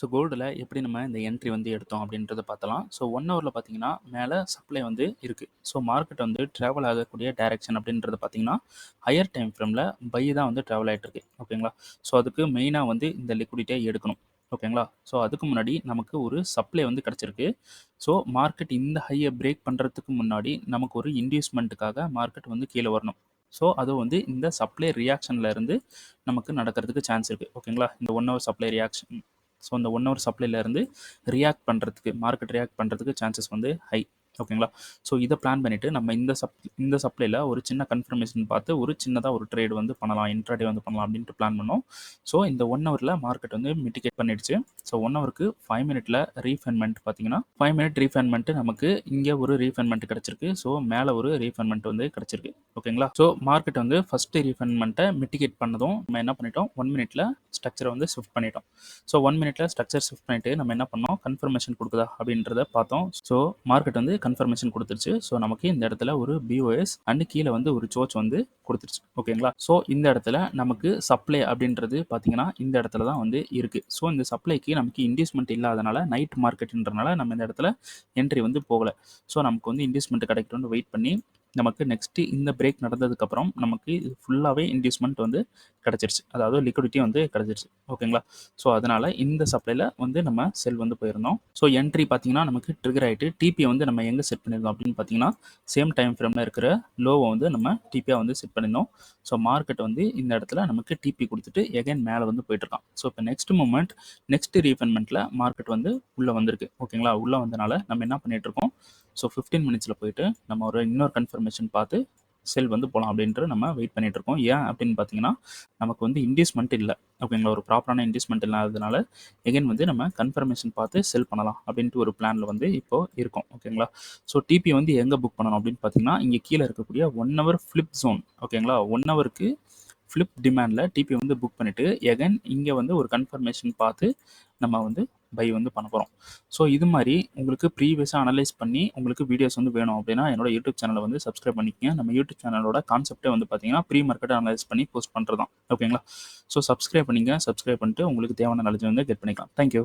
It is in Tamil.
ஸோ கோல்டில் எப்படி நம்ம இந்த என்ட்ரி வந்து எடுத்தோம் அப்படின்றத பார்த்தலாம். ஸோ 1 ஹவரில் பார்த்தீங்கன்னா மேலே சப்ளை வந்து இருக்குது. ஸோ மார்க்கெட் வந்து ட்ராவல் ஆகக்கூடிய டைரக்ஷன் அப்படின்றது பார்த்தீங்கன்னா ஹையர் டைம் ஃப்ரேமில் பை தான் வந்து ட்ராவல் ஆகிட்டு இருக்கு. ஓகேங்களா? ஸோ அதுக்கு மெயினாக வந்து இந்த லிக்விடிட்டியை எடுக்கணும். ஓகேங்களா? ஸோ அதுக்கு முன்னாடி நமக்கு ஒரு சப்ளை வந்து கிடச்சிருக்கு. ஸோ மார்க்கெட் இந்த ஹையை பிரேக் பண்ணுறதுக்கு முன்னாடி நமக்கு ஒரு இன்டியூஸ்மெண்ட்டுக்காக மார்க்கெட் வந்து கீழே வரணும். ஸோ அது வந்து இந்த சப்ளை ரியாக்ஷனில் இருந்து நமக்கு நடக்கிறதுக்கு சான்ஸ் இருக்குது. ஓகேங்களா? இந்த 1 ஹவர் சப்ளை ரியாக்ஷன். ஸோ அந்த 1 ஹவர் சப்ளைலேருந்து ரியாக்ட் பண்ணுறதுக்கு மார்க்கெட் ரியாக்ட் பண்ணுறதுக்கு சான்சஸ் வந்து ஹை. ஓகேங்களா? ஸோ இதை பிளான் பண்ணிவிட்டு நம்ம இந்த சப்ளையில் ஒரு சின்ன கன்ஃபர்மேஷன் பார்த்து ஒரு சின்னதாக ஒரு ட்ரேட் வந்து பண்ணலாம், இன்ட்ராடே வந்து பண்ணலாம் அப்படின்ட்டு பிளான் பண்ணோம். ஸோ இந்த 1 ஹவரில் மார்க்கெட் வந்து மிட்டிகேட் பண்ணிடுச்சு. ஸோ 1 ஹவருக்கு 5 மினிட்ல ரீஃபைன்மெண்ட் பார்த்தீங்கன்னா 5 மினிட் ரீஃபைன்மெண்ட் நமக்கு இங்கே ஒரு ரீஃபைன்மெண்ட் கிடச்சிருக்கு. ஸோ மேலே ஒரு ரீஃபைன்மெண்ட் வந்து கிடச்சிருக்கு. ஓகேங்களா? ஸோ மார்க்கெட் வந்து ஃபஸ்ட்டு ரீஃபைன்மெண்ட்டை மிட்டிகேட் பண்ணதும் நம்ம என்ன பண்ணிட்டோம், 1 மினிட்ல ஸ்ட்ரக்சரை வந்து ஷிஃப்ட் பண்ணிட்டோம். ஸோ 1 மினிட்ல ஸ்ட்ரக்சர் ஷிஃப்ட் பண்ணிட்டு நம்ம என்ன பண்ணோம், கன்ஃபர்மேஷன் கொடுக்குதா அப்படின்றத பார்த்தோம். ஸோ மார்க்கெட் வந்து கன்ஃபர்மேஷன் கொடுத்துருச்சு. ஸோ நமக்கு இந்த இடத்துல ஒரு பிஓஎஸ் அண்ட் கீழே வந்து ஒரு சோச் வந்து கொடுத்துருச்சு. ஓகேங்களா? ஸோ இந்த இடத்துல நமக்கு சப்ளை அப்படின்றது பார்த்தீங்கன்னா இந்த இடத்துல தான் வந்து இருக்குது. ஸோ இந்த சப்ளைக்கு நமக்கு இன்டியூஸ்மெண்ட் இல்லாதனால நைட் மார்க்கெட்டுன்றனால நம்ம இந்த இடத்துல என்ட்ரி வந்து போகலை. ஸோ நமக்கு வந்து இன்டியூஸ்மெண்ட் கிடைக்கட்டும்னு வெயிட் பண்ணி நமக்கு நெக்ஸ்ட்டு இந்த பிரேக் நடந்ததுக்கப்புறம் நமக்கு இது ஃபுல்லாகவே இன்டியூஸ்மெண்ட் வந்து கிடச்சிருச்சு. அதாவது லிக்விடிட்டி வந்து கிடச்சிருச்சு. ஓகேங்களா? ஸோ அதனால் இந்த சப்ளையில் வந்து நம்ம செல் வந்து போயிருந்தோம். ஸோ என்ட்ரி பார்த்தீங்கன்னா நமக்கு ட்ரிகர் ஆகிட்டு டிபியை வந்து நம்ம எங்கே செட் பண்ணியிருந்தோம் அப்படின்னு பார்த்தீங்கன்னா சேம் டைம் ஃப்ரேமில் இருக்கிற லோவை வந்து நம்ம டிபியாக வந்து செட் பண்ணியிருந்தோம். ஸோ மார்க்கெட் வந்து இந்த இடத்துல நமக்கு டிபி கொடுத்துட்டு எகைன் மேலே வந்து போயிட்டுருக்கான். ஸோ இப்போ நெக்ஸ்ட் மூமெண்ட் நெக்ஸ்ட் ரீஃபைன்மெண்ட்டில் மார்க்கெட் வந்து உள்ளே வந்திருக்கு. ஓகேங்களா? உள்ளே வந்தனால நம்ம என்ன பண்ணிகிட்ருக்கோம், ஸோ 15 மினிட்ஸில் போயிட்டு நம்ம ஒரு இன்னொரு கன்ஃபர்மேஷன் பார்த்து செல் வந்து போகலாம் அப்படின்ட்டு நம்ம வெயிட் பண்ணிட்டு இருக்கோம். ஏன் அப்படின்னு பார்த்தீங்கன்னா நமக்கு வந்து இன்டியூஸ்மெண்ட் இல்லை. ஓகேங்களா? ஒரு ப்ராப்பரான இன்டியூஸ்மெண்ட் இல்லாததுனால எகைன் வந்து நம்ம கன்ஃபர்மேஷன் பார்த்து செல் பண்ணலாம் அப்படின்ட்டு ஒரு பிளானில் வந்து இப்போ இருக்கோம். ஓகேங்களா? ஸோ டிபி வந்து எங்கே புக் பண்ணணும் அப்படின்னு பார்த்தீங்கன்னா இங்கே கீழே இருக்கக்கூடிய 1 ஹவர் ஃப்ளிப் ஜோன். ஓகேங்களா? 1 ஹவருக்கு ஃப்ளிப் டிமாண்டில் டிபி வந்து புக் பண்ணிவிட்டு எகைன் இங்கே வந்து ஒரு கன்ஃபர்மேஷன் பார்த்து நம்ம வந்து பை வந்து பண்ண போகிறோம். ஸோ இது மாதிரி உங்களுக்கு ப்ரீவியஸாக அனலைஸ் பண்ணி உங்களுக்கு வீடியோஸ் வந்து வேணும் அப்படின்னா என்னோட யூடியூப் சேனலை வந்து சப்ஸ்கிரைப் பண்ணிக்கங்க. நம்ம யூடியூப் சேனலோட கான்செப்டே வந்து பார்த்தீங்கன்னா ப்ரீ மார்க்கெட்டை அனலைஸ் பண்ணி போஸ்ட் பண்ணுறது தான். ஓகேங்களா? ஸோ சப்ஸ்கிரைப் பண்ணிங்க. சப்ஸ்கிரைப் பண்ணிட்டு உங்களுக்கு தேவையான நாலேஜ் வந்து கெட் பண்ணிக்கலாம். தேங்க்யூ.